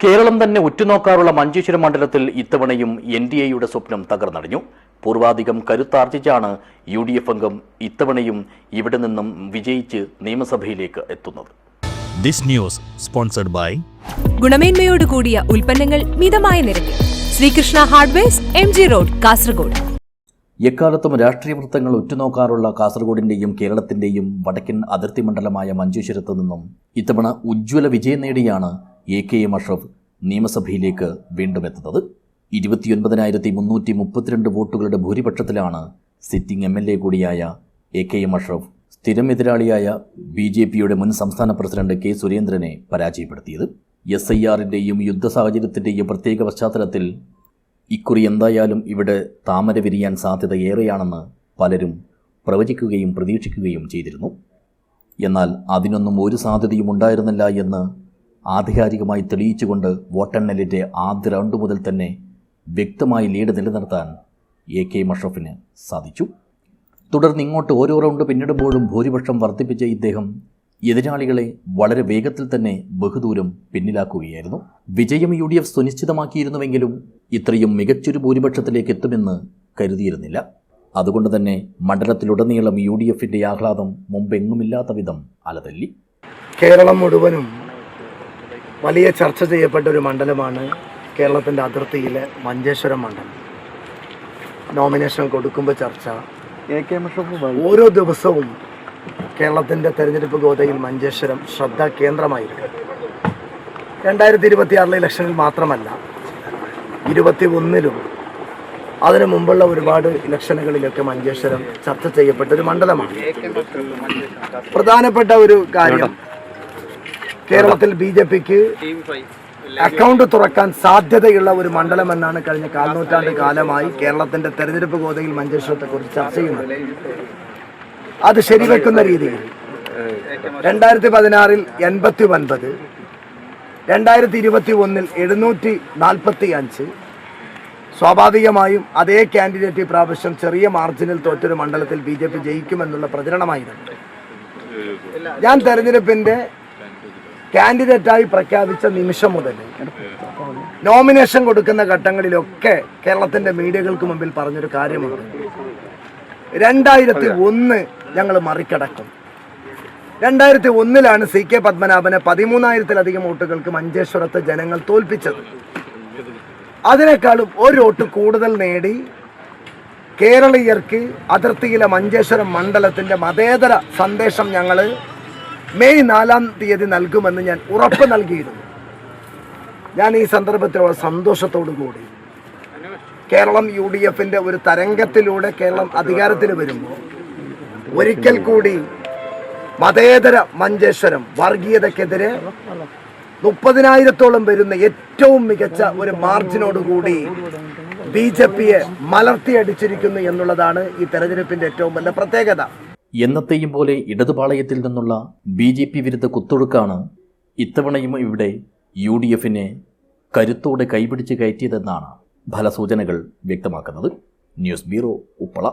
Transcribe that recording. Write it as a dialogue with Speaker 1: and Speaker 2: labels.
Speaker 1: കേരളം തന്നെ ഉറ്റുനോക്കാറുള്ള മഞ്ചേശ്വരം മണ്ഡലത്തിൽ ഇത്തവണയും NDAയുടെ സ്വപ്നം തകർന്നടിഞ്ഞു. പൂർവാധികം കരുത്താർജിച്ചാണ് UDF അംഗം ഇത്തവണയും ഇവിടെ നിന്നും വിജയിച്ച് നിയമസഭയിലേക്ക് എത്തുന്നത്.
Speaker 2: ദിസ് ന്യൂസ് സ്പോൺസർഡ് ബൈ
Speaker 3: ഗുണമേന്മയോട് കൂടിയ ഉൽപ്പന്നങ്ങൾ മിതമായ നിരക്കിൽ Sreekrishna hardwares MG road Kasaragod.
Speaker 1: എക്കാലത്തും രാഷ്ട്രീയ വൃത്തങ്ങൾ ഉറ്റുനോക്കാറുള്ള കാസർഗോഡിന്റെയും കേരളത്തിന്റെയും വടക്കൻ അതിർത്തി മണ്ഡലമായ മഞ്ചേശ്വരത്ത് നിന്നും ഇത്തവണ ഉജ്ജ്വല വിജയം നേടിയാണ് AKM അഷ്റഫ് നിയമസഭയിലേക്ക് വീണ്ടും എത്തുന്നത്. 29,332 വോട്ടുകളുടെ ഭൂരിപക്ഷത്തിലാണ് സിറ്റിംഗ് MLA കൂടിയായ AKM അഷ്റഫ് സ്ഥിരം എതിരാളിയായ BJPയുടെ മുൻ സംസ്ഥാന പ്രസിഡന്റ് K. സുരേന്ദ്രനെ പരാജയപ്പെടുത്തിയത്. SIRന്റെയും യുദ്ധ സാഹചര്യത്തിന്റെയും പ്രത്യേക പശ്ചാത്തലത്തിൽ ഇക്കുറി എന്തായാലും ഇവിടെ താമര വിരിയാൻ സാധ്യത ഏറെയാണെന്ന് പലരും പ്രവചിക്കുകയും പ്രതീക്ഷിക്കുകയും ചെയ്തിരുന്നു. എന്നാൽ അതിനൊന്നും ഒരു സാധ്യതയും ഉണ്ടായിരുന്നില്ല എന്ന് ആധികാരികമായി തെളിയിച്ചുകൊണ്ട് വോട്ടെണ്ണലിൻ്റെ ആദ്യ റൗണ്ട് മുതൽ തന്നെ വ്യക്തമായി ലീഡ് നിലനിർത്താൻ AKM അഷ്റഫിന് സാധിച്ചു. തുടർന്ന് ഇങ്ങോട്ട് ഓരോ റൗണ്ട് പിന്നിടുമ്പോഴും ഭൂരിപക്ഷം വർദ്ധിപ്പിച്ച ഇദ്ദേഹം എതിരാളികളെ വളരെ വേഗത്തിൽ തന്നെ ബഹുദൂരം പിന്നിലാക്കുകയായിരുന്നു. വിജയം UDF സുനിശ്ചിതമാക്കിയിരുന്നുവെങ്കിലും ഇത്രയും മികച്ചൊരു ഭൂരിപക്ഷത്തിലേക്ക് എത്തുമെന്ന് കരുതിയിരുന്നില്ല. അതുകൊണ്ട് തന്നെ മണ്ഡലത്തിലുടനീളം UDFന്റെ ആഹ്ലാദം മുമ്പെങ്ങുമില്ലാത്ത വിധം അലതല്ലി.
Speaker 4: കേരളം മുഴുവനും വലിയ ചർച്ച ചെയ്യപ്പെട്ട ഒരു മണ്ഡലമാണ് കേരളത്തിൻ്റെ അതിർത്തിയിലെ മഞ്ചേശ്വരം മണ്ഡലം. നോമിനേഷൻ കൊടുക്കുമ്പോൾ ചർച്ച, ഓരോ ദിവസവും കേരളത്തിൻ്റെ തെരഞ്ഞെടുപ്പ് ഗോതയിൽ മഞ്ചേശ്വരം ശ്രദ്ധാ കേന്ദ്രമായിരുന്നു. 2026 ഇലക്ഷനിൽ മാത്രമല്ല, 21-ലും അതിനു മുമ്പുള്ള ഒരുപാട് ഇലക്ഷനുകളിലൊക്കെ മഞ്ചേശ്വരം ചർച്ച ചെയ്യപ്പെട്ട ഒരു മണ്ഡലമാണ്. പ്രധാനപ്പെട്ട ഒരു കാര്യം, കേരളത്തിൽ BJPക്ക് അക്കൗണ്ട് തുറക്കാൻ സാധ്യതയുള്ള ഒരു മണ്ഡലമെന്നാണ് കഴിഞ്ഞ കാൽനൂറ്റാണ്ട് കാലമായി കേരളത്തിന്റെ തെരഞ്ഞെടുപ്പ് ഗോതയിൽ മഞ്ചേശ്വരത്തെക്കുറിച്ച് ചർച്ച ചെയ്യുന്നത്. അത് ശരിവെക്കുന്ന രീതിയിൽ 2016-ൽ 89, 2021-ൽ 745, സ്വാഭാവികമായും അതേ കാൻഡിഡേറ്റ് പ്രാവശ്യം ചെറിയ മാർജിനിൽ തോറ്റൊരു മണ്ഡലത്തിൽ BJP ജയിക്കുമെന്നുള്ള പ്രചരണമായിരുന്നു. ഞാൻ തെരഞ്ഞെടുപ്പിന്റെ കാൻഡിഡേറ്റായി പ്രഖ്യാപിച്ച നിമിഷം മുതൽ നോമിനേഷൻ കൊടുക്കുന്ന ഘട്ടങ്ങളിലൊക്കെ കേരളത്തിന്റെ മീഡിയകൾക്ക് മുമ്പിൽ പറഞ്ഞൊരു കാര്യമുണ്ട്: 2001 ഞങ്ങൾ മറികടക്കും. 2001-ലാണ് CK പത്മനാഭനെ 13,000-ലധികം വോട്ടുകൾക്ക് മഞ്ചേശ്വരത്ത് ജനങ്ങൾ തോൽപ്പിച്ചത്. അതിനേക്കാളും ഒരു വോട്ട് കൂടുതൽ നേടി കേരളീയർക്ക് അതിർത്തിയിലെ മഞ്ചേശ്വരം മണ്ഡലത്തിന്റെ മതേതര സന്ദേശം ഞങ്ങൾ മെയ് 4-ാം തീയതി നൽകുമെന്ന് ഞാൻ ഉറപ്പ് നൽകിയിരുന്നു. ഞാൻ ഈ സന്ദർഭത്തിൽ സന്തോഷത്തോടു കൂടി കേരളം UDFന്റെ ഒരു തരംഗത്തിലൂടെ കേരളം അധികാരത്തിൽ വരുമ്പോൾ ഒരിക്കൽ കൂടി മതേതര മഞ്ചേശ്വരം വർഗീയതക്കെതിരെ 30,000-ഓളം വരുന്ന ഏറ്റവും മികച്ച ഒരു മാർജിനോടുകൂടി BJPയെ മലർത്തിയടിച്ചിരിക്കുന്നു എന്നുള്ളതാണ് ഈ തെരഞ്ഞെടുപ്പിന്റെ ഏറ്റവും വലിയ പ്രത്യേകത.
Speaker 1: എന്നത്തെയും പോലെ ഇടതുപാളയത്തിൽ നിന്നുള്ള BJP വിരുദ്ധ കുത്തൊഴുക്കാണ് ഇത്തവണയും ഇവിടെ UDFനെ കരുത്തോടെ കൈപിടിച്ച് കയറ്റിയതെന്നാണ് ഫലസൂചനകൾ വ്യക്തമാക്കുന്നത്. News bureau, Uppala.